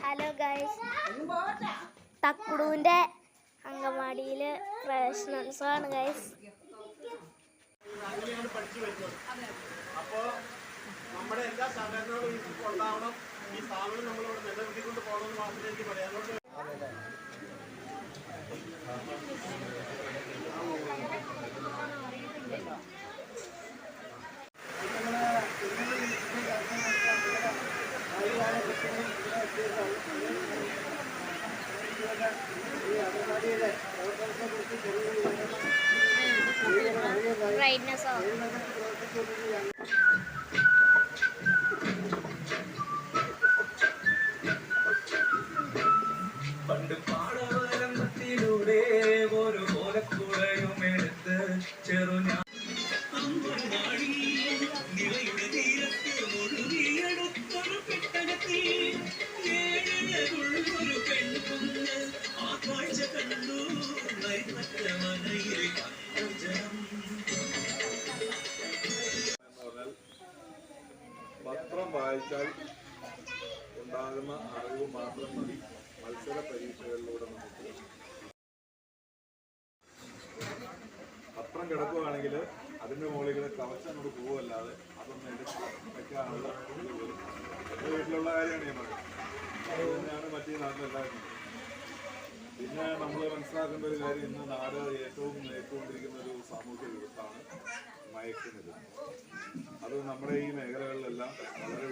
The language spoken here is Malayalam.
ഹലോ ഗൈസ്, തക്കുടുവിന്റെ അങ്കമാടിയിൽ പ്രവേശനോത്സവമാണ് ഗൈസ്. അപ്പോൾ നമ്മുടെ എല്ലാ സഹകരണങ്ങളും ഉണ്ടാവണം. ഈ സ്ഥാപനം നമ്മളിവിടെ നിലനിർത്തിക്കൊണ്ട് പോകണമെന്ന് മാത്രമേ എനിക്ക് പറയാനുള്ളൂ. ബ്രൈറ്റ്നസ് പണ്ട് പാടവരമ്പത്തിലൂടെ ഒരു ഓലക്കുടയും എടുത്ത് ചെറുഞാ നിലയുടെ തീരത്ത് മുഴുകിയെടുത്തൊരു പെട്ടകത്തിൽ ഏഴഴകുള്ളൊരു പെൺകുന്ന് ആ കാഴ്ച കണ്ടു മറ്റ മനയിൽ ജനം. പത്രം വായിച്ചാൽ ഉണ്ടാകുന്ന അറിവ് മാത്രം മതി മത്സര പരീക്ഷകളിലൂടെ നമുക്ക്. പത്രം കിടക്കുകയാണെങ്കിൽ അതിൻ്റെ മുകളിൽ കവച്ച് അങ്ങോട്ട് പോവല്ലാതെ അതൊന്നും എടുത്ത് വയ്ക്കാനുള്ള എൻ്റെ വീട്ടിലുള്ള കാര്യമാണ് ഞാൻ പറയുന്നത്. അത് തന്നെയാണ് മറ്റേ നാട്ടിലെല്ലാവരും. പിന്നെ നമ്മൾ മനസ്സിലാക്കേണ്ട ഒരു കാര്യം, ഇന്ന് നാട് ഏറ്റവും നേരിട്ടുകൊണ്ടിരിക്കുന്ന ഒരു സാമൂഹ്യ വിപത്താണ് മയക്കുമരുന്ന്. അത് നമ്മുടെ ഈ മേഖലകളിലെല്ലാം വളരെ